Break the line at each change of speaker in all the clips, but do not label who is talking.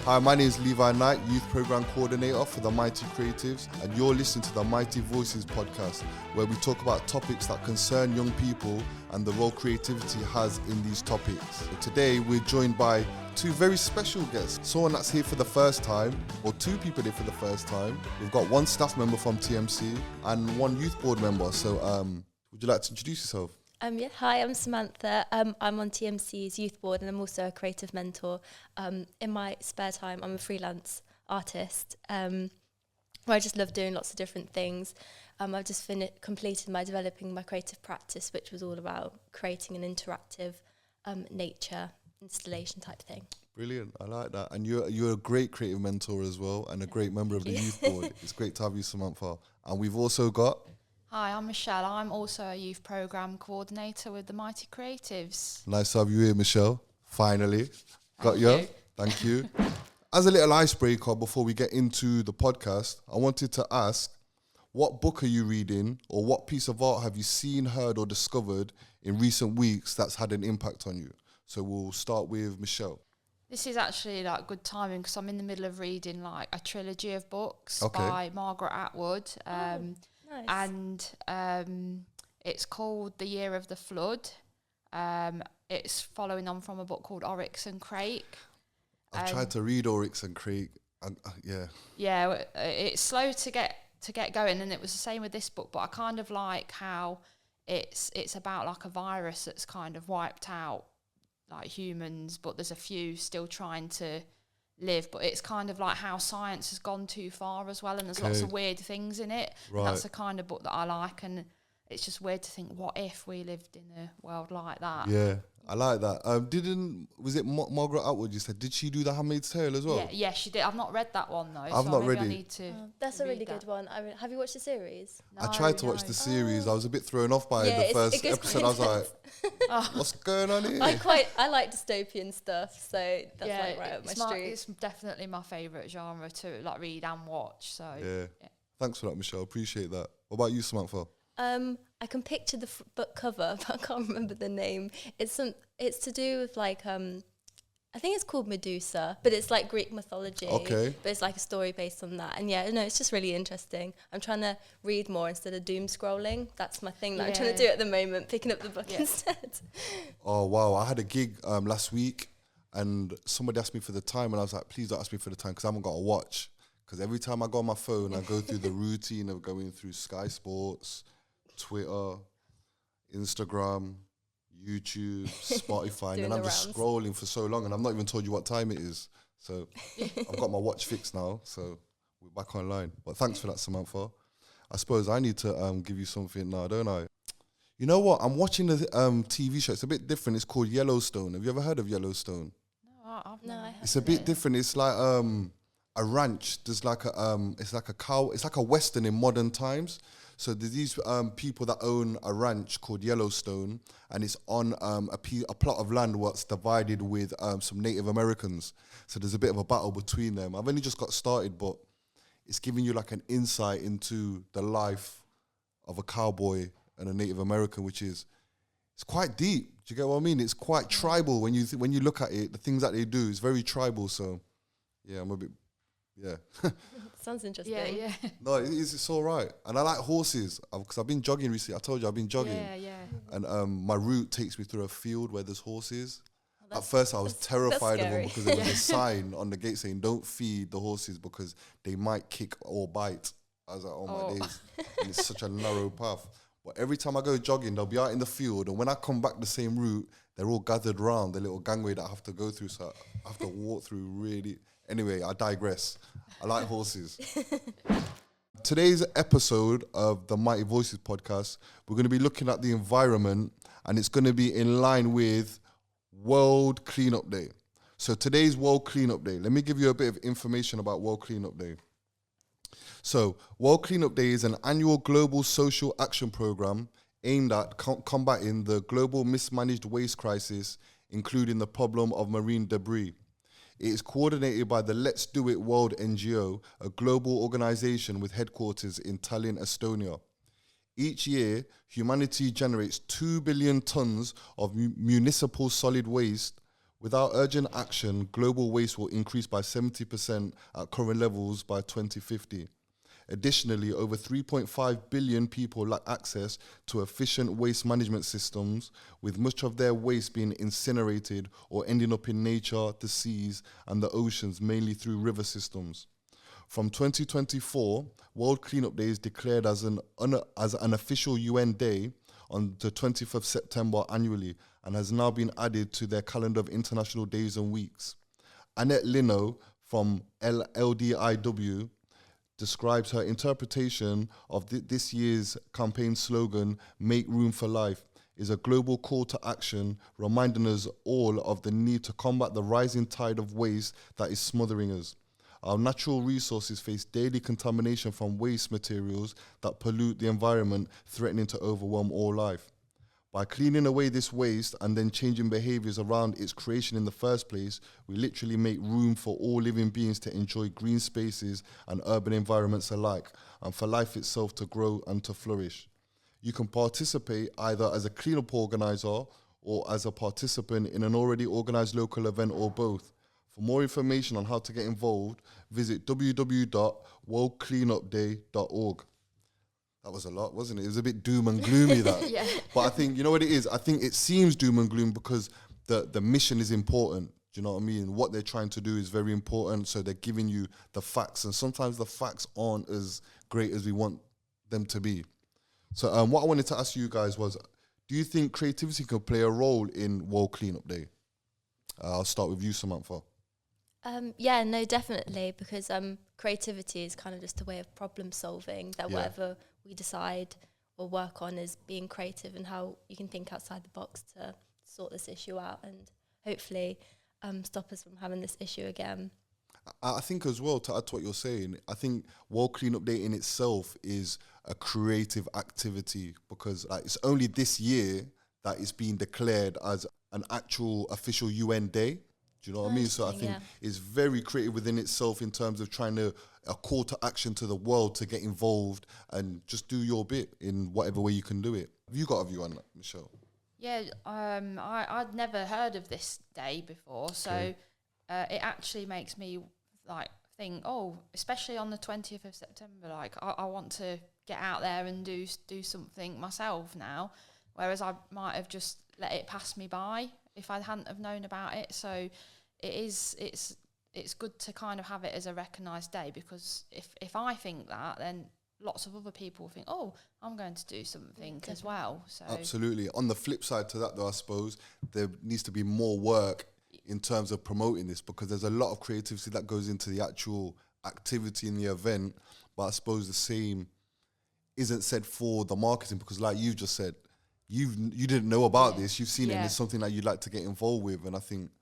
Hi, my name is Levi Knight, Youth Program Coordinator for the Mighty Creatives, and you're listening to the Mighty Voices podcast, where we talk about topics that concern young people and the role creativity has in these topics. So today, we're joined by two very special guests, someone that's here for the first time, or two people here for the first time. We've got one staff member from TMC and one youth board member. So would you like to introduce yourself?
Hi, I'm Samantha. I'm on TMC's Youth Board and I'm also a creative mentor. In my spare time, I'm a freelance artist where I just love doing lots of different things. I've just completed my developing my creative practice, which was all about creating an interactive nature installation type thing.
Brilliant, I like that. And you're a great creative mentor as well and a great member of the Youth Board. It's great to have you, Samantha. And we've also got...
Hi, I'm Michelle. I'm also a youth programme coordinator with the Mighty Creatives.
Nice to have you here, Michelle. Finally.
Thank you.
Thank you. As a little icebreaker before we get into the podcast, I wanted to ask, what book are you reading or what piece of art have you seen, heard or discovered in recent weeks that's had an impact on you? So we'll start with Michelle.
This is actually like good timing because I'm in the middle of reading like a trilogy of books by Margaret Atwood.
Nice.
And it's called The Year of the Flood. It's following on from a book called Oryx and Crake.
I've tried to read Oryx and Crake.
Yeah, it's slow to get going, and it was the same with this book. But I kind of like how it's about like a virus that's kind of wiped out like humans, but there's a few still trying to live, but it's kind of like how science has gone too far as well, and there's lots of weird things in it.
Right.
And that's the kind of book that I like, and it's just weird to think, what if we lived in a world like that?
Yeah, I like that. Was it Margaret Atwood you said? Did she do The Handmaid's Tale as well?
Yeah, she did. I've not read that one though.
I've not read it.
I need to.
That's a really good one. Have you watched the series?
I tried to watch the series. I was a bit thrown off by the first episode. I was like, what's going on here?
I like dystopian stuff, so that's like right up my street.
It's definitely my favourite genre to like read and watch. So
yeah. Thanks for that, Michelle. Appreciate that. What about you, Samantha?
I can picture the book cover, but I can't remember the name. It's to do with like I think it's called Medusa, but it's like Greek mythology.
Okay.
But it's like a story based on that, and it's just really interesting. I'm trying to read more instead of doom scrolling. That's my thing that I'm trying to do at the moment, picking up the book instead.
Oh wow! I had a gig last week, and somebody asked me for the time, and I was like, please don't ask me for the time because I haven't got a watch. Because every time I go on my phone, I go through the routine of going through Sky Sports, Twitter, Instagram, YouTube, Spotify, and then I'm just scrolling for so long and I've not even told you what time it is. So I've got my watch fixed now, so we're back online. But thanks for that, Samantha. I suppose I need to give you something now, don't I? You know what? I'm watching the TV show. It's a bit different. It's called Yellowstone. Have you ever heard of Yellowstone?
No, I haven't.
It's a bit different. It's like a ranch. There's like it's like a cow. It's like a Western in modern times. So there's these people that own a ranch called Yellowstone, and it's on a plot of land what's divided with some Native Americans. So there's a bit of a battle between them. I've only just got started, but it's giving you like an insight into the life of a cowboy and a Native American, it's quite deep. Do you get what I mean? It's quite tribal when you look at it. The things that they do is very tribal. So yeah, I'm a bit. Yeah.
Sounds interesting.
Yeah.
No, it's all right. And I like horses because I've been jogging recently. I told you I've been jogging.
Yeah.
And my route takes me through a field where there's horses. At first I was terrified of them because there was a sign on the gate saying don't feed the horses because they might kick or bite. I was like, oh my days. And it's such a narrow path. But every time I go jogging, they'll be out in the field. And when I come back the same route, they're all gathered around the little gangway that I have to go through. So I have to walk through really... Anyway, I digress. I like horses. Today's episode of the Mighty Voices podcast, we're going to be looking at the environment, and it's going to be in line with World Cleanup Day. So today's World Cleanup Day. Let me give you a bit of information about World Cleanup Day. So World Cleanup Day is an annual global social action program aimed at combating the global mismanaged waste crisis, including the problem of marine debris. It is coordinated by the Let's Do It World NGO, a global organization with headquarters in Tallinn, Estonia. Each year, humanity generates 2 billion tons of municipal solid waste, Without urgent action, global waste will increase by 70% at current levels by 2050. Additionally, over 3.5 billion people lack access to efficient waste management systems, with much of their waste being incinerated or ending up in nature, the seas, and the oceans, mainly through river systems. From 2024, World Cleanup Day is declared as an official UN day on the 20th of September annually, and has now been added to their calendar of international days and weeks. Annette Lino from LDIW describes her interpretation of this year's campaign slogan, "Make Room for Life," is a global call to action, reminding us all of the need to combat the rising tide of waste that is smothering us. Our natural resources face daily contamination from waste materials that pollute the environment, threatening to overwhelm all life. By cleaning away this waste and then changing behaviors around its creation in the first place, we literally make room for all living beings to enjoy green spaces and urban environments alike, and for life itself to grow and to flourish. You can participate either as a cleanup organizer or as a participant in an already organized local event, or both. For more information on how to get involved, visit www.worldcleanupday.org. That was a lot, wasn't it? It was a bit doom and gloomy, that.
Yeah.
But I think, you know what it is? I think it seems doom and gloom because the mission is important. Do you know what I mean? What they're trying to do is very important. So they're giving you the facts. And sometimes the facts aren't as great as we want them to be. So what I wanted to ask you guys was, do you think creativity can play a role in World Cleanup Day? I'll start with you, Samantha.
Yeah, no, definitely, because creativity is kind of just a way of problem solving, that whatever we decide or work on is being creative, and how you can think outside the box to sort this issue out and hopefully stop us from having this issue again.
I think as well, to add to what you're saying, I think World Cleanup Day in itself is a creative activity, because it's only this year that it's been declared as an actual official UN day. Do you know what I mean? So I think it's very creative within itself in terms of trying to, a call to action to the world to get involved and just do your bit in whatever way you can do it. Have you got a view on that, Michelle?
Yeah, I'd never heard of this day before, so it actually makes me think, especially on the 20th of September, I want to get out there and do something myself now, whereas I might have just let it pass me by if I hadn't have known about it. So it's good to kind of have it as a recognised day, because if I think that, then lots of other people think, I'm going to do something as well. So
absolutely. On the flip side to that, though, I suppose there needs to be more work in terms of promoting this, because there's a lot of creativity that goes into the actual activity in the event, but I suppose the same isn't said for the marketing, because like you just said, you didn't know about this, you've seen it, and it's something that you'd like to get involved with, and I think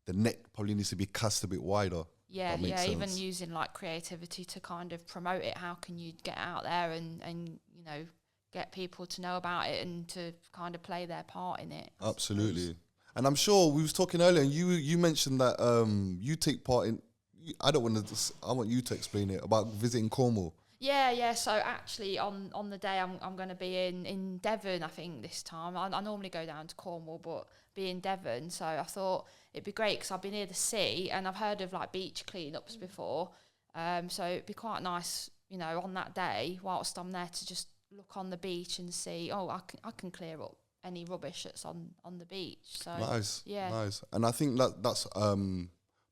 the net probably needs to be cast a bit wider.
Yeah, even using creativity to kind of promote it. How can you get out there and get people to know about it and to kind of play their part in it?
Absolutely. And I'm sure we was talking earlier, and you mentioned that you take part in. I want you to explain it about visiting Cornwall.
Yeah. So actually, on the day I'm going to be in Devon, I think this time. I normally go down to Cornwall, but be in Devon. So I thought it'd be great because I've been near the sea and I've heard of beach cleanups before. So it'd be quite nice, on that day whilst I'm there, to just look on the beach and see. I can clear up any rubbish that's on the beach. So
nice. And I think that's part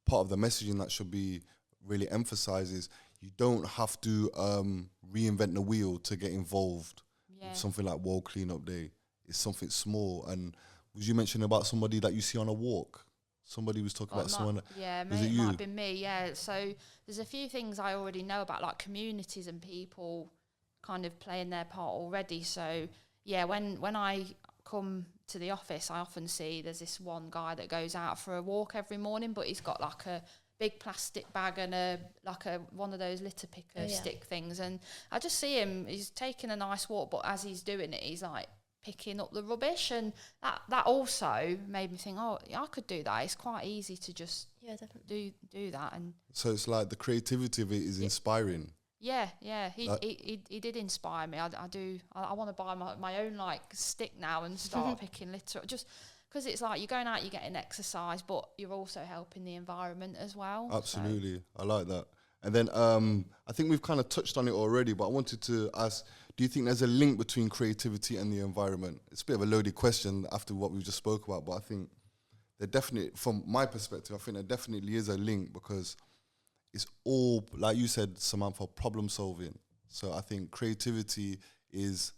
of the messaging that should be really emphasised is you don't have to reinvent the wheel to get involved with something like World Cleanup Day. It's something small. And was you mentioning about somebody that you see on a walk? Somebody was talking about someone.
Yeah, it might have been me. Yeah, so there's a few things I already know about, like communities and people kind of playing their part already. So yeah, when I come to the office, I often see there's this one guy that goes out for a walk every morning, but he's got a big plastic bag and a one of those litter picker stick things, and I just see him, he's taking a nice walk, but as he's doing it, he's picking up the rubbish, and that also made me think, I could do that. It's quite easy to just do that. And
so it's the creativity of it is inspiring.
Yeah, he did inspire me. I want to buy my own stick now and start picking litter up, just because it's like you're going out, you're getting exercise, but you're also helping the environment as well.
Absolutely. So. I like that. And then I think we've kind of touched on it already, but I wanted to ask, do you think there's a link between creativity and the environment? It's a bit of a loaded question after what we just spoke about, but I think there definitely, from my perspective, I think there definitely is a link, because it's all, like you said, Samantha, problem solving. So I think creativity is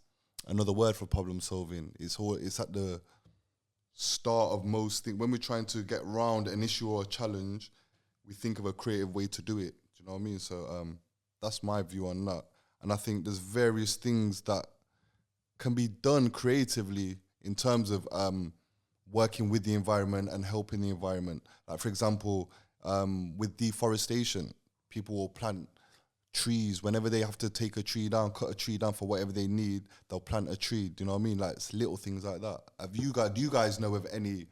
another word for problem solving. It's at the start of most things. When we're trying to get around an issue or a challenge, we think of a creative way to do it. Do you know what I mean? So that's my view on that. And I think there's various things that can be done creatively in terms of working with the environment and helping the environment. Like, for example, with deforestation, people will plant trees. Whenever they have to take a tree down, cut a tree down for whatever they need, they'll plant a tree. Do you know what I mean? Like, it's little things like that. Do you guys know of any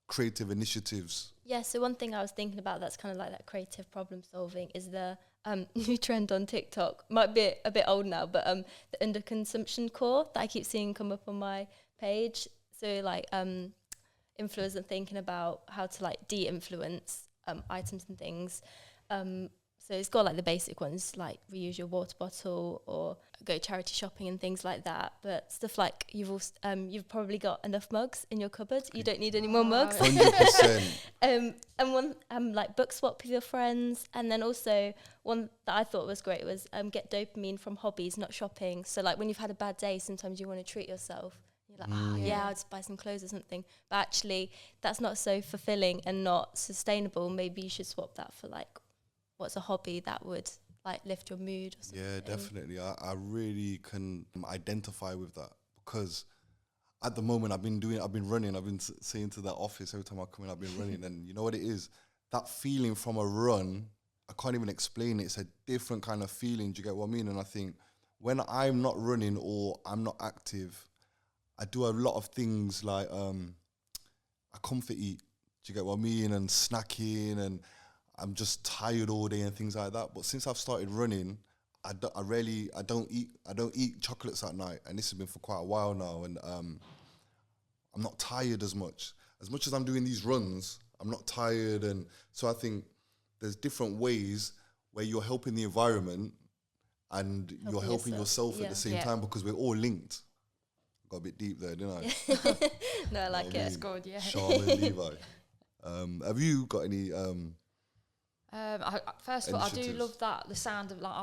creative initiatives?
Yeah, so one thing I was thinking about that's kind of like that creative problem solving is the new trend on TikTok. Might be a bit old now, but the underconsumption core that I keep seeing come up on my page. So like influencers are thinking about how to like de-influence items and things. So it's got like the basic ones, like reuse your water bottle or go charity shopping and things like that. But stuff like you've probably got enough mugs in your cupboard. You don't need any more mugs.
100%.
And one like book swap with your friends. And then also one that I thought was great was get dopamine from hobbies, not shopping. So like when you've had a bad day, sometimes you want to treat yourself. You're like, yeah, I'll just buy some clothes or something. But actually, that's not so fulfilling and not sustainable. Maybe you should swap that for like what's a hobby that would like lift your mood or something.
Yeah, definitely. I really can identify with that, because at the moment I've been running. I've been saying to the office every time I come in, I've been running. And you know what it is? That feeling from a run, I can't even explain it. It's a different kind of feeling. Do you get what I mean? And I think when I'm not running or I'm not active, I do a lot of things like I comfort eat. Do you get what I mean? And snacking, and I'm just tired all day and things like that. But since I've started running, I don't eat chocolates at night, and this has been for quite a while now. And I'm not tired as much as I'm doing these runs. I'm not tired, and so I think there's different ways where you're helping the environment and you're helping yourself at the same time, because we're all linked. Got a bit deep there, didn't I?
No, I like it.
It's good, yeah.
Charlotte, Levi. Have you got any?
First of all, I do love the sound of like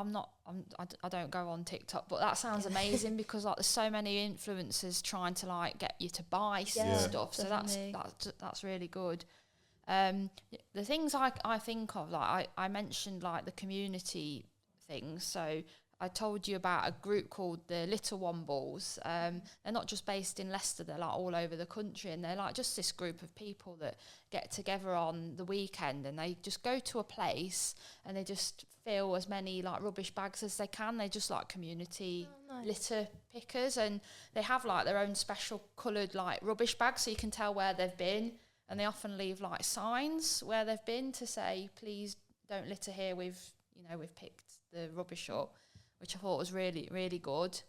I don't go on TikTok, but that sounds amazing, because like there's so many influencers trying to like get you to buy stuff. So that's really good. The things I think of, like I mentioned like the community things. So I told you about a group called the Little Wombles. They're not just based in Leicester, they're like all over the country, and they're like just this group of people that get together on the weekend, and they just go to a place and they just fill as many like rubbish bags as they can. They just like community litter pickers, and they have like their own special coloured like rubbish bags, so you can tell where they've been, and they often leave like signs where they've been to say, please don't litter here, we've picked the rubbish up, which I thought was really, really good.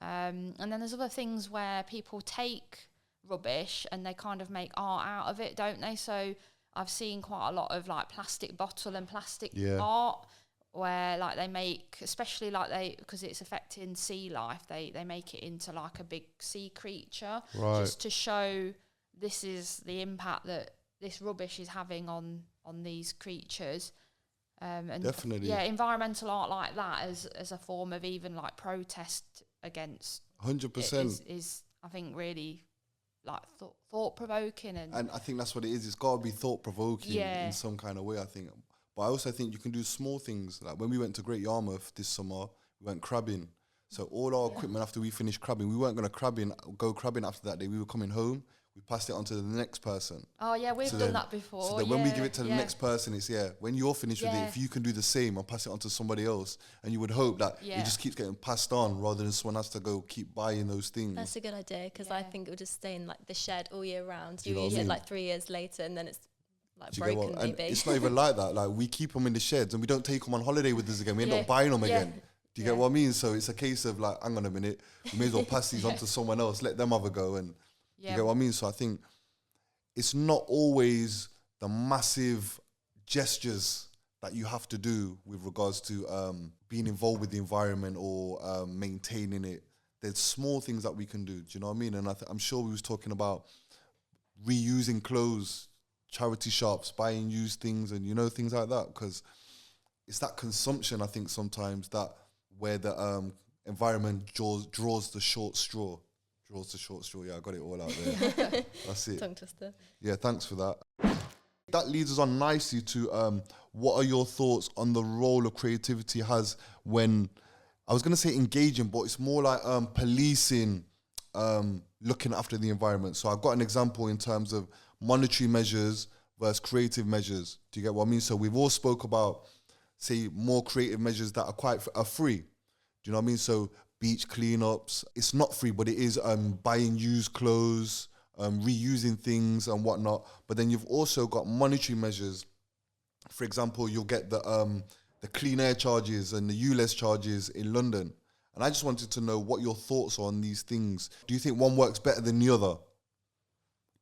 And then there's other things where people take rubbish and they kind of make art out of it, don't they? So I've seen quite a lot of like plastic bottle and plastic art, where like they make, especially like because it's affecting sea life, they make it into like a big sea creature, just to show this is the impact that this rubbish is having on these creatures. And
definitely,
environmental art like that as a form of even like protest against
100%
is I think really like thought provoking, and
I think that's what it is. It's got to be thought provoking in some kind of way, I think. But I also think you can do small things, like when we went to Great Yarmouth this summer, we went crabbing. So all our equipment, after we finished crabbing, we weren't going to go crabbing after that day. We were coming home. We passed it on to the next person.
Oh, yeah, we've done that before.
So then when we give it to the next person, it's, when you're finished with it, if you can do the same and pass it on to somebody else, and you would hope that it just keeps getting passed on rather than someone has to go keep buying those things.
That's a good idea, because I think it would just stay in like the shed all year round. You use it like 3 years later, and then it's like broken maybe.
And it's not even like that. Like, we keep them in the sheds and we don't take them on holiday with us again. We end up buying them again. Do you get what I mean? So it's a case of like, hang on a minute, we may as well pass these on to someone else, let them have a go. And you get what I mean? So I think it's not always the massive gestures that you have to do with regards to being involved with the environment or maintaining it. There's small things that we can do. Do you know what I mean? And I'm sure we was talking about reusing clothes, charity shops, buying used things, and things like that. Because it's that consumption, I think, sometimes that where the environment draws the short straw. Draws the short straw. Yeah, I got it all out there. That's it.
Tongue twister.
Yeah, thanks for that. That leads us on nicely to what are your thoughts on the role of creativity has when, I was going to say engaging, but it's more like policing, looking after the environment. So I've got an example in terms of monetary measures versus creative measures. Do you get what I mean? So we've all spoke about, say, more creative measures that are free. Do you know what I mean? So beach cleanups, it's not free, but it is buying used clothes, reusing things and whatnot. But then you've also got monetary measures. For example, you'll get the clean air charges and the ULEZ charges in London. And I just wanted to know what your thoughts are on these things. Do you think one works better than the other?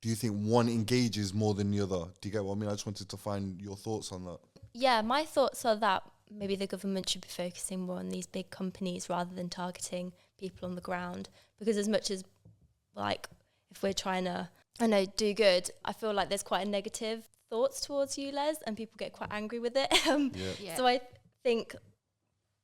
Do you think one engages more than the other? Do you get what I mean? I just wanted to find your thoughts on that.
Yeah, my thoughts are that maybe the government should be focusing more on these big companies rather than targeting people on the ground. Because as much as, like, if we're trying to, do good, I feel like there's quite a negative thoughts towards ULEZ and people get quite angry with it. So I think,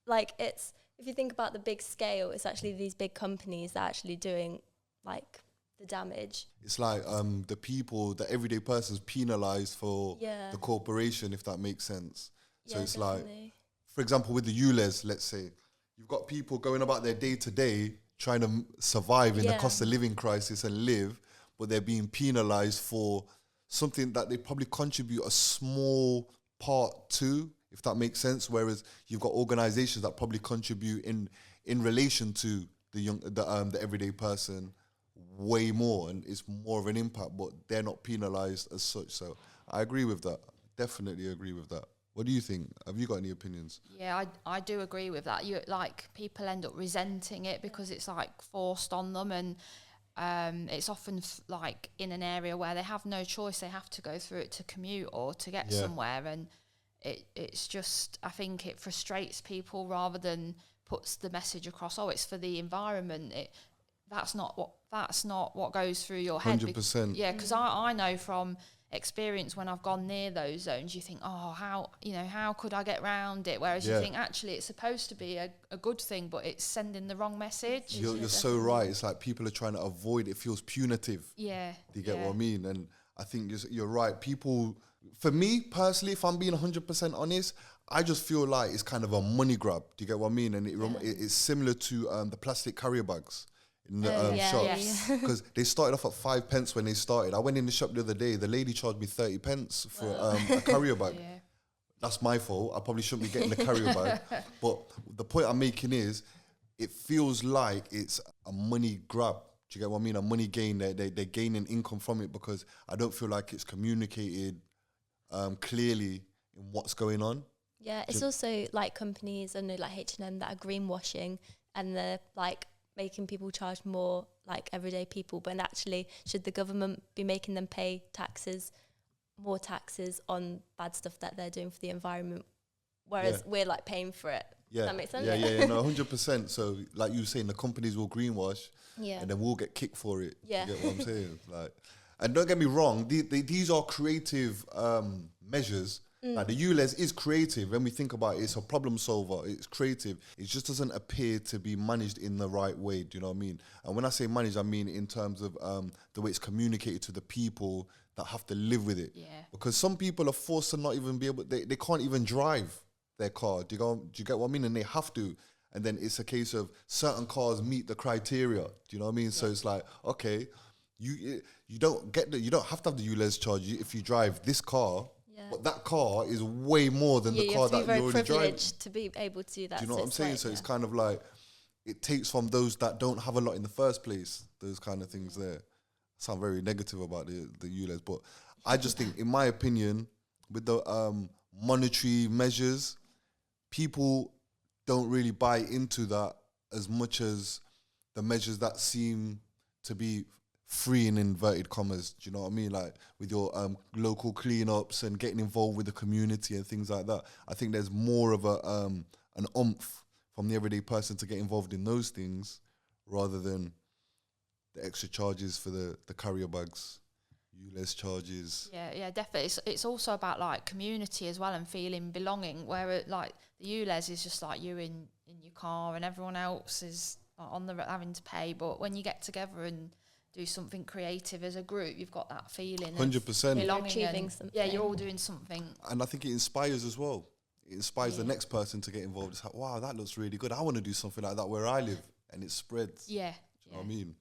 like, if you think about the big scale, it's actually these big companies that are actually doing, like, the damage.
It's like the everyday person's penalised for the corporation, if that makes sense. So it's definitely. Like, for example, with the ULEZ, let's say, you've got people going about their day-to-day trying to survive in the cost of living crisis and live, but they're being penalised for something that they probably contribute a small part to, if that makes sense. Whereas you've got organisations that probably contribute in relation to the everyday person way more, and it's more of an impact, but they're not penalised as such. So I agree with that. Definitely agree with that. What do you think? Have you got any opinions?
Yeah, I do agree with that. People end up resenting it because it's like forced on them, and it's often like in an area where they have no choice. They have to go through it to commute or to get somewhere, and it's just, I think it frustrates people rather than puts the message across. Oh, it's for the environment. That's not what goes through your head.
100%.
Yeah, because I know from experience when I've gone near those zones, you think, oh, how could I get round it? Whereas you think actually it's supposed to be a good thing, but it's sending the wrong message.
You're so right. It's like people are trying to avoid it. Feels punitive.
Yeah.
Do you get what I mean? And I think you're right. People, for me personally, if I'm being 100% honest, I just feel like it's kind of a money grab. Do you get what I mean? And it's similar to the plastic carrier bags in the shops, because they started off at 5 pence when they started. I went in the shop the other day, the lady charged me 30 pence for a carrier bag. That's my fault. I probably shouldn't be getting the carrier bag. But the point I'm making is, it feels like it's a money grab. Do you get what I mean? A money gain. They're gaining income from it, because I don't feel like it's communicated clearly in what's going on.
Yeah, it's also like companies, I know, like H&M, that are greenwashing, and they're like making people charge more, like everyday people. But actually, should the government be making them pay more taxes on bad stuff that they're doing for the environment, whereas we're like paying for it?
Yeah.
Does that make sense?
Yeah, no, 100%. So like you were saying, the companies will greenwash, and then we'll get kicked for it.
Yeah.
You get what I'm saying? Like, and don't get me wrong, these are creative measures. Like the ULEZ is creative. When we think about it, it's a problem solver. It's creative. It just doesn't appear to be managed in the right way. Do you know what I mean? And when I say managed, I mean in terms of the way it's communicated to the people that have to live with it.
Yeah.
Because some people are forced to not even be able, they can't even drive their car. Do you get what I mean? And they have to. And then it's a case of certain cars meet the criteria. Do you know what I mean? Yeah. So it's like, okay, you don't have to have the ULEZ charge if you drive this car. But that car is way more than the car that you're already driving. You have to be very privileged
to be able to do that.
Do you know what I'm saying? So it's kind of like, it takes from those that don't have a lot in the first place, those kind of things there. I sound very negative about the ULEZ, but I just think, in my opinion, with the monetary measures, people don't really buy into that as much as the measures that seem to be free in inverted commas. Do you know what I mean? Like with your local cleanups and getting involved with the community and things like that. I think there's more of an oomph from the everyday person to get involved in those things rather than the extra charges for the carrier bags, ULEZ charges.
Yeah, definitely. It's also about like community as well and feeling belonging. Where like the ULEZ is just like you in your car and everyone else is on the having to pay. But when you get together and do something creative as a group, you've got that feeling
100%
belonging,
achieving something.
Yeah, you're all doing something.
And I think it inspires as well. It inspires the next person to get involved. It's like, wow, that looks really good. I want to do something like that where I live, and it spreads.
Yeah,
Do you know what I mean?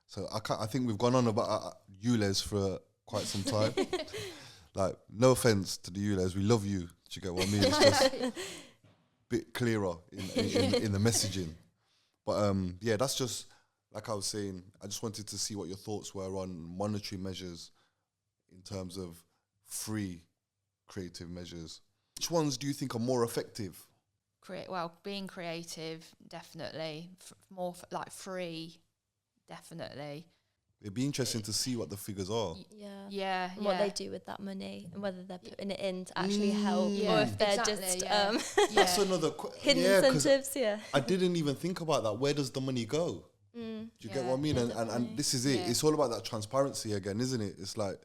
So I think we've gone on about ULEZ for quite some time. Like, no offense to the ULEZ, we love you. Do you get what I mean? It's just a bit clearer in the messaging. But yeah, that's just, like I was saying, I just wanted to see what your thoughts were on monetary measures in terms of free creative measures. Which ones do you think are more effective?
Being creative, definitely. More like free, definitely.
It'd be interesting to see what the figures are.
Yeah.
And what they do with that money and whether they're putting it in to actually help or if they're just
That's another
hidden incentives.
I didn't even think about that. Where does the money go? Do you get what I mean? And this is it.
Yeah.
It's all about that transparency again, isn't it? It's like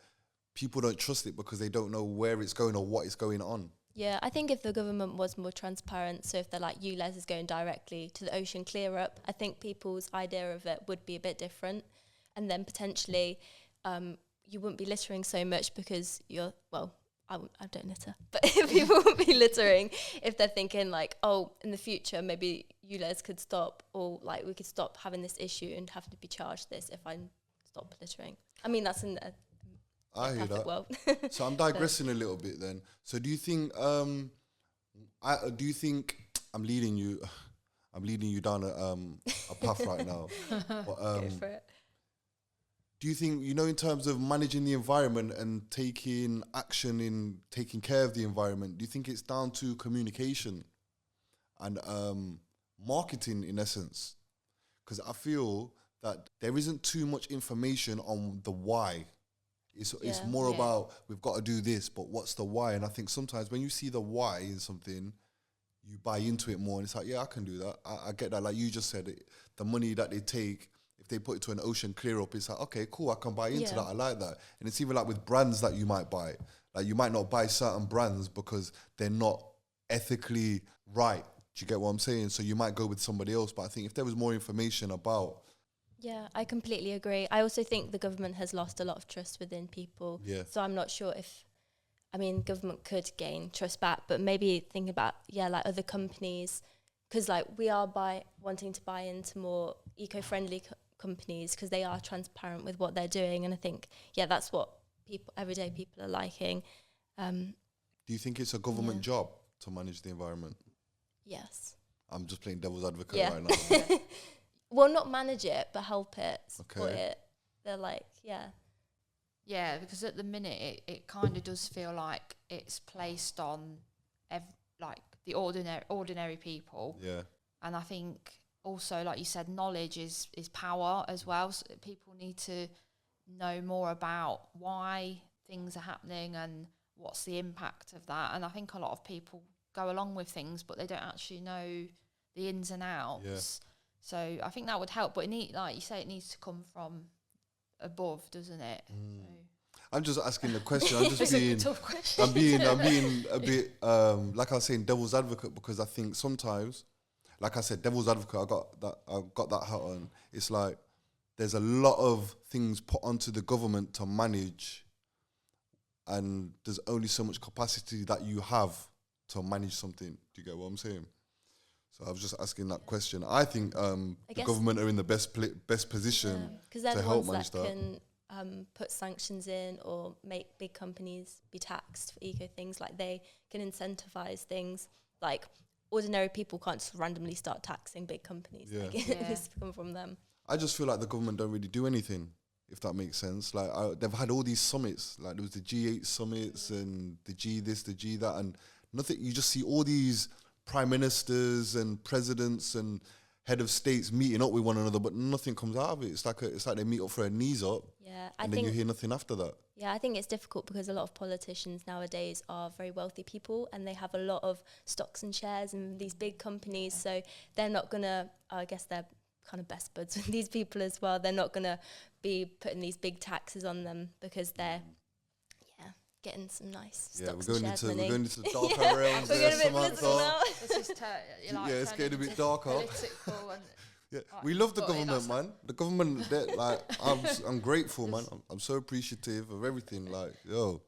people don't trust it because they don't know where it's going or what is going on.
Yeah, I think if the government was more transparent, so if they're like ULEZ is going directly to the ocean clear up, I think people's idea of it would be a bit different. And then potentially you wouldn't be littering so much because I don't litter, but people won't be littering if they're thinking like, oh, in the future, maybe ULEZ could stop, or like we could stop having this issue and have to be charged this if I stop littering. I mean, that's in
I hear that.
world.
So I'm digressing a little bit then. So do you think I'm leading you down a path right now? But,
Go for it.
do you think, in terms of managing the environment and taking action in taking care of the environment, do you think it's down to communication and marketing in essence? Because I feel that there isn't too much information on the why. It's more about, we've got to do this, but what's the why? And I think sometimes when you see the why in something, you buy into it more. And it's like, yeah, I can do that. I get that. Like you just said, the money that they take, if they put it to an ocean clear up, it's like, okay, cool, I can buy into that. I like that. And it's even like with brands that you might buy. Like you might not buy certain brands because they're not ethically right. Do you get what I'm saying? So you might go with somebody else. But I think if there was more information about...
Yeah, I completely agree. I also think the government has lost a lot of trust within people.
Yeah.
So I'm not sure government could gain trust back, but maybe think about, like other companies, because like we are wanting to buy into more eco-friendly companies because they are transparent with what they're doing. And I think, that's what everyday people are liking.
Do you think it's a government job to manage the environment?
Yes.
I'm just playing devil's advocate right now.
Well, not manage it, but help it, support it. They're like,
Yeah, because at the minute it kind of does feel like it's placed on like the ordinary people.
Yeah.
And I think also, like you said, knowledge is power as well. So people need to know more about why things are happening and what's the impact of that. And I think a lot of people go along with things, but they don't actually know the ins and outs. Yeah. So I think that would help, but like you say, it needs to come from above, doesn't it? So.
I'm just asking the question. I'm just being
a tough question.
I'm being a bit like I was saying, devil's advocate, because I think sometimes, like I said, devil's advocate. I got that hat on. It's like there's a lot of things put onto the government to manage, and there's only so much capacity that you have to manage something. Do you get what I'm saying? So I was just asking that question. I think the government are in the best position to help manage that.
Can put sanctions in or make big companies be taxed for eco things. Like they can incentivize things. Like ordinary people can't just randomly start taxing big companies.
Yeah.
Like it needs to come from them.
I just feel like the government don't really do anything, if that makes sense. Like they've had all these summits. Like there was the G8 summits and the G this, the G that, and nothing. You just see all these prime ministers and presidents and head of states meeting up with one another, but nothing comes out of it. It's like they meet up for their knees up, and then you hear nothing after that.
Yeah, I think it's difficult because a lot of politicians nowadays are very wealthy people, and they have a lot of stocks and shares in these big companies. So they're not gonna. I guess they're kind of best buds with these people as well. They're not gonna be putting these big taxes on them because they're getting some nice stocks and shares money.
We're going into the darker realms.
We're getting a bit political now.
It's getting a bit darker.
Political and
we love the government, man. The government, like, I'm grateful, man. I'm so appreciative of everything. Like, yo,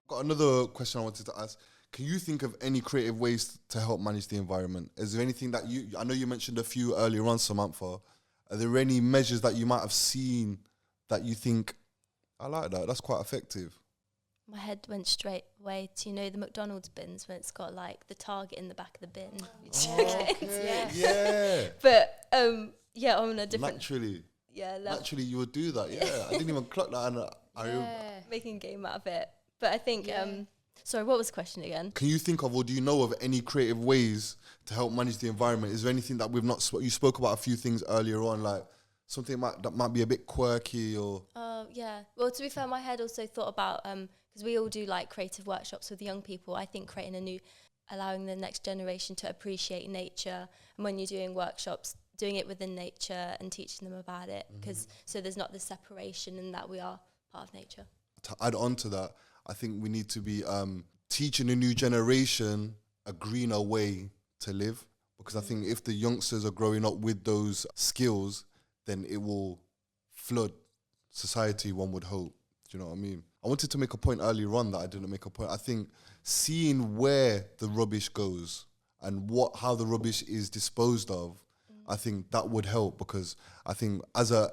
got another question I wanted to ask. Can you think of any creative ways to help manage the environment? Is there anything that I know you mentioned a few earlier on, Samantha. Are there any measures that you might have seen that you think, I like that, that's quite effective?
My head went straight away to, the McDonald's bins when it's got like the target in the back of the bin.
Yeah.
But on a different...
Naturally you would do that, I didn't even clock that. And
making a game out of it. But I think... sorry, what was the question again?
Can you think of, or do you know of any creative ways to help manage the environment? Is there anything that we've not... You spoke about a few things earlier on, like something that might be a bit quirky or...
Well, to be fair, my head also thought about... because we all do like creative workshops with young people. I think allowing the next generation to appreciate nature, and when you're doing workshops, doing it within nature and teaching them about it, because so there's not the separation and that we are part of nature.
To add on to that, I think we need to be teaching the new generation a greener way to live, because I think if the youngsters are growing up with those skills, then it will flood society, one would hope. Do you know what I mean? I wanted to make a point earlier on that I didn't make a point. I think seeing where the rubbish goes and how the rubbish is disposed of, I think that would help, because I think as a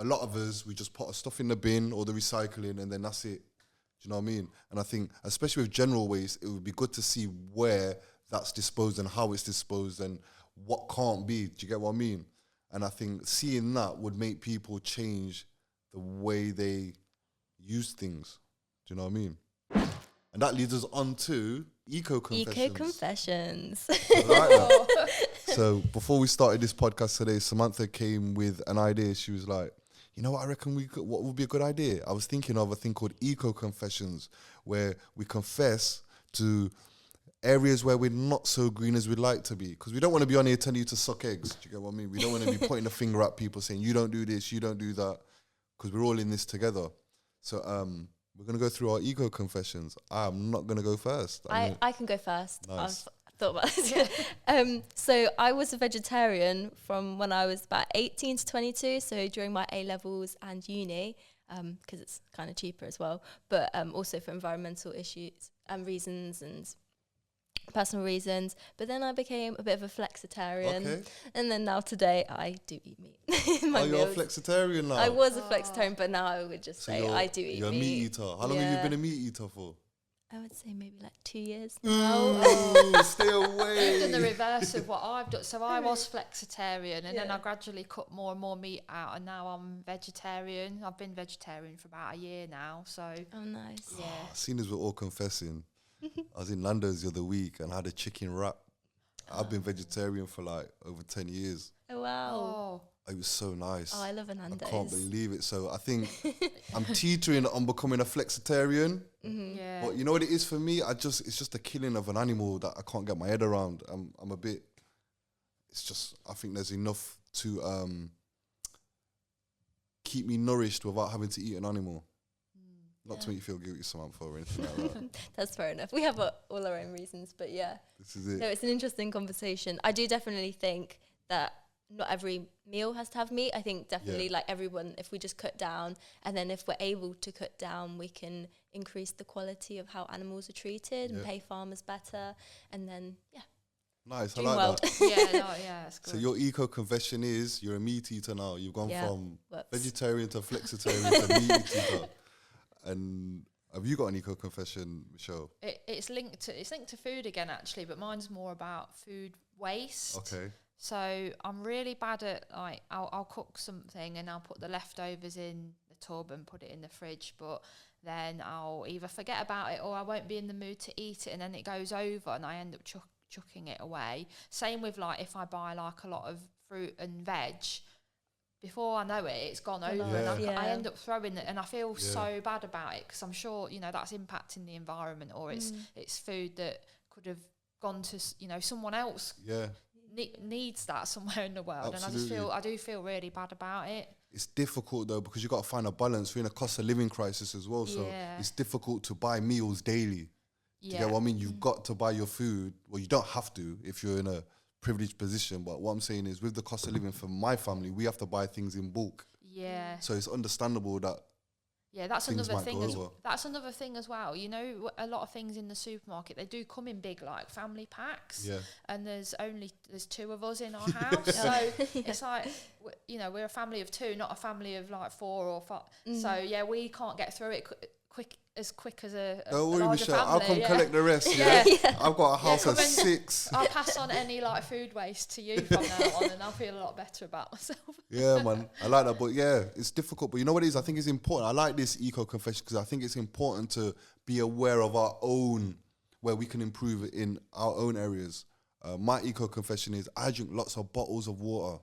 lot of us, we just put our stuff in the bin or the recycling and then that's it. Do you know what I mean? And I think, especially with general waste, it would be good to see where that's disposed and how it's disposed and what can't be. Do you get what I mean? And I think seeing that would make people change the way they use things. Do you know what I mean? And that leads us on to eco-confessions.
Eco-confessions.
I like that. So before we started this podcast today, Samantha came with an idea. She was like, you know what I reckon what would be a good idea? I was thinking of a thing called eco-confessions, where we confess to areas where we're not so green as we'd like to be. Because we don't want to be on here telling you to suck eggs. Do you get what I mean? We don't want to be pointing a finger at people saying, you don't do this, you don't do that. Because we're all in this together. So we're going to go through our eco-confessions. I'm not going to go first.
I can go first.
Nice.
I've thought about this. So I was a vegetarian from when I was about 18 to 22, so during my A-levels and uni, because it's kind of cheaper as well, but also for environmental issues and reasons and personal reasons. But then I became a bit of a flexitarian, and then now today I do eat meat.
You're a flexitarian now?
I was a flexitarian, but now I would just say I do eat meat.
You're a meat eater. How long have you been a meat eater for?
I would say maybe like 2 years.
Ooh, stay away.
I've done the reverse of what I've done. So I was flexitarian, and then I gradually cut more and more meat out, and now I'm vegetarian. I've been vegetarian for about a year now. So
nice.
Yeah.
Seeing as we're all confessing, I was in Nando's the other week and had a chicken wrap. I've been vegetarian for like over 10 years.
Oh, wow.
Oh.
It was so nice.
Oh, I love a Nando's.
I can't believe it. So I think I'm teetering on becoming a flexitarian.
Yeah.
But you know what it is for me? It's just the killing of an animal that I can't get my head around. I'm a bit, I think there's enough to keep me nourished without having to eat an animal. Not to make you feel guilty, Samantha, or anything like that.
That's fair enough. We have all our own reasons, but yeah.
This is it.
No, it's an interesting conversation. I do definitely think that not every meal has to have meat. I think definitely like everyone, if we just cut down, and then if we're able to cut down, we can increase the quality of how animals are treated and pay farmers better. And then,
nice, I like that.
That's good.
So your eco-confession is you're a meat eater now. You've gone from vegetarian to flexitarian to meat eater. And have you got an eco-confession, Michelle?
It's linked to food again, actually, but mine's more about food waste.
Okay.
So I'm really bad at, like, I'll cook something and I'll put the leftovers in the tub and put it in the fridge, but then I'll either forget about it or I won't be in the mood to eat it, and then it goes over and I end up chucking it away. Same with, like, if I buy like a lot of fruit and veg, before I know it, it's gone over, and I end up throwing it, and I feel so bad about it, because I'm sure, you know, that's impacting the environment, or it's food that could have gone to, you know, someone else needs that somewhere in the world.
Absolutely.
And I do feel really bad about it.
It's difficult though, because you got to find a balance. We're in a cost of living crisis as well, so it's difficult to buy meals daily. Do you get what I mean? You've got to buy your food. Well, you don't have to if you're in a privileged position, but what I'm saying is, with the cost of living for my family, we have to buy things in bulk.
Yeah.
So it's understandable that
that's another thing.
That's
another thing as well. You know, a lot of things in the supermarket, they do come in big, like, family packs. Yeah. And there's 2 of us in our house, so it's like, you know, we're a family of 2, not a family of like 4 or 5. So we can't get through it as quick as a
don't worry,
larger
Michelle,
family.
I'll come collect the rest. I've got a house of 6.
I'll pass on any like food waste to you from now on, and I'll feel a lot better about myself.
Yeah, man, I like that. But it's difficult. But you know what it is? I think it's important. I like this eco confession because I think it's important to be aware of our own, where we can improve it in our own areas. My eco confession is, I drink lots of bottles of water.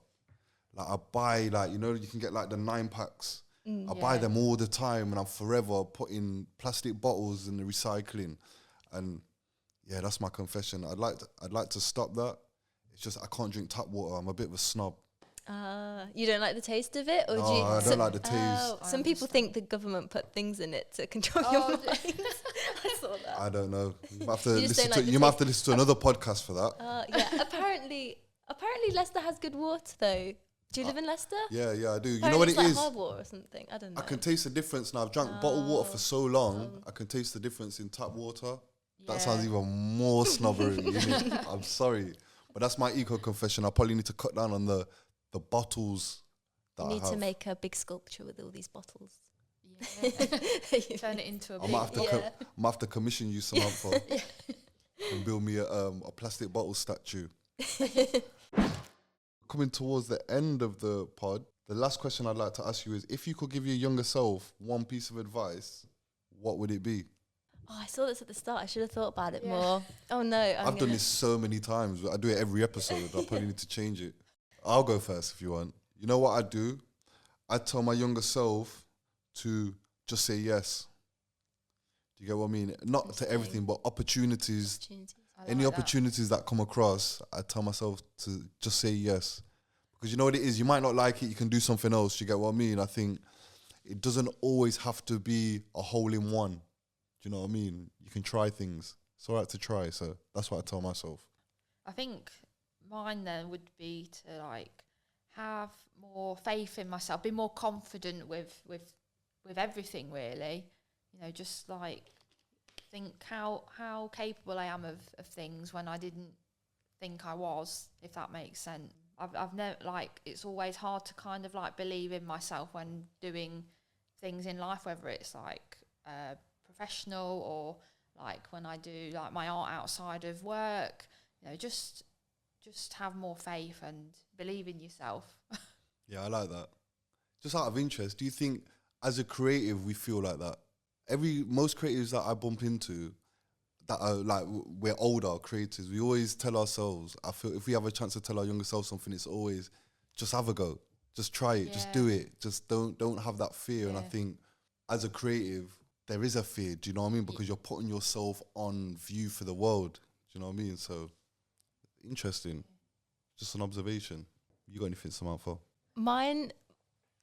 Like, I buy, like, you know, you can get like the 9 packs. I buy them all the time, and I'm forever putting plastic bottles in the recycling. And that's my confession. I'd like to stop that. It's just I can't drink tap water. I'm a bit of a snob.
You don't like the taste of it, or
no, I don't like the taste.
Some people think the government put things in it to control your mind. I saw that.
I don't know. You might have to listen to another podcast for that.
Apparently Leicester has good water though. Do you live in Leicester?
Yeah, I do.
Apparently,
you know what it
like
is?
Hard water or something. I don't know.
I can taste the difference now. I've drank bottled water for so long. I can taste the difference in tap water. That sounds even more snobbery. I'm sorry, but that's my eco confession. I probably need to cut down on the bottles that I have.
You need to make a big sculpture with all these bottles.
Yeah. Turn it into a big...
I might have to commission you, Samantha, and build me a plastic bottle statue. Coming towards the end of the pod, the last question I'd like to ask you is, if you could give your younger self one piece of advice, what would it be?
Oh, I saw this at the start. I should have thought about it more. Oh, no.
I've done this so many times. I do it every episode. I probably need to change it. I'll go first if you want. You know what I do? I tell my younger self to just say yes. Do you get what I mean? Not to everything, but opportunities. Any opportunities that come across, I tell myself to just say yes. Because you know what it is? You might not like it. You can do something else. You get what I mean? I think it doesn't always have to be a hole in one. Do you know what I mean? You can try things. It's all right to try. So that's what I tell myself.
I think mine then would be to like have more faith in myself, be more confident with everything really. You know, just like think how capable I am of things when I didn't think I was, if that makes sense. I've never, like, it's always hard to kind of like believe in myself when doing things in life, whether it's like professional or like when I do like my art outside of work. You know, just have more faith and believe in yourself.
Yeah, I like that. Just out of interest, do you think as a creative we feel like that? Most creatives that I bump into that are like, we're older creators, we always tell ourselves, I feel if we have a chance to tell our younger self something, it's always just have a go, just try it, just do it, just don't have that fear. And I think as a creative there is a fear, do you know what I mean? Because you're putting yourself on view for the world, do you know what I mean? So interesting. Just an observation. You got anything, Samantha?
Mine,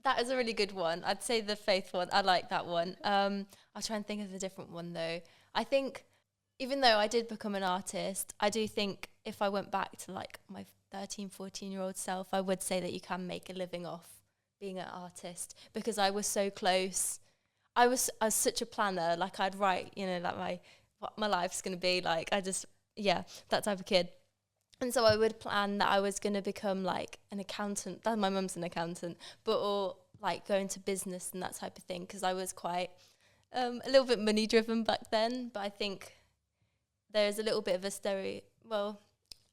that is a really good one. I'd say the faith one. I like that one. I'll try and think of a different one though. I think even though I did become an artist, I do think if I went back to like my 13, 14-year-old self, I would say that you can make a living off being an artist, because I was so close. I was such a planner. Like I'd write, you know, like what my life's going to be like. That type of kid. And so I would plan that I was going to become like an accountant. My mum's an accountant, or like go into business and that type of thing, because I was quite a little bit money driven back then. But I think there's a little bit of a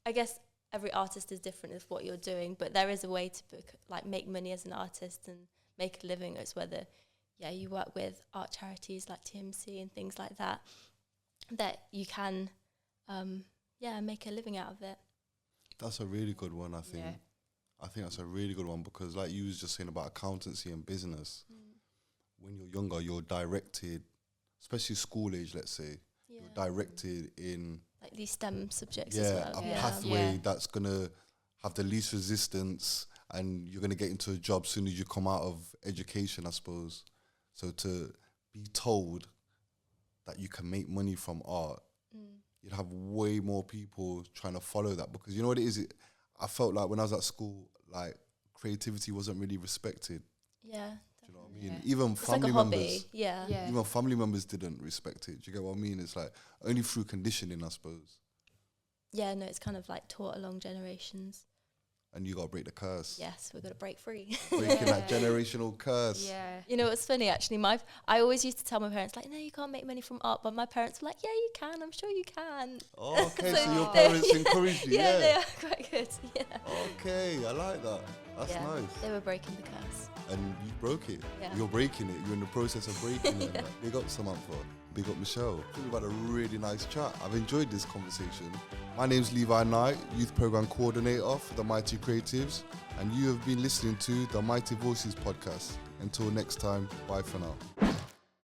I guess every artist is different with what you're doing, but there is a way to make money as an artist and make a living. It's whether you work with art charities like TMC and things like that you can make a living out of it.
That's a really good one, I think. Yeah. I think that's a really good one because, like you was just saying about accountancy and business, when you're younger, you're directed, especially school age, let's say, you're directed in
like these STEM subjects as well.
A pathway that's gonna have the least resistance, and you're gonna get into a job soon as you come out of education, I suppose. So to be told that you can make money from art, you'd have way more people trying to follow that, because you know what it is. I felt like when I was at school, like creativity wasn't really respected.
Yeah.
Do you know what I mean? Even
it's
family
like a
members.
hobby. Yeah.
Even family members didn't respect it. Do you get what I mean? It's like only through conditioning, I suppose.
Yeah, no, it's kind of like taught along generations.
And you got to break the curse.
Yes, we've got to break free.
Breaking that generational curse.
Yeah. You know what's funny, actually? I always used to tell my parents, like, no, you can't make money from art. But my parents were like, yeah, you can. I'm sure you can.
Oh, okay, so your parents encouraged you,
yeah. They are quite good, yeah.
Okay, I like that. That's nice.
They were breaking the curse.
And you broke it. Yeah. You're breaking it. You're in the process of breaking it. Like, big up Samantha. Big up Michelle. I think we've had a really nice chat. I've enjoyed this conversation. My name's Levi Knight, Youth Program Coordinator for the Mighty Creatives, and you have been listening to the Mighty Voices podcast. Until next time, bye for now.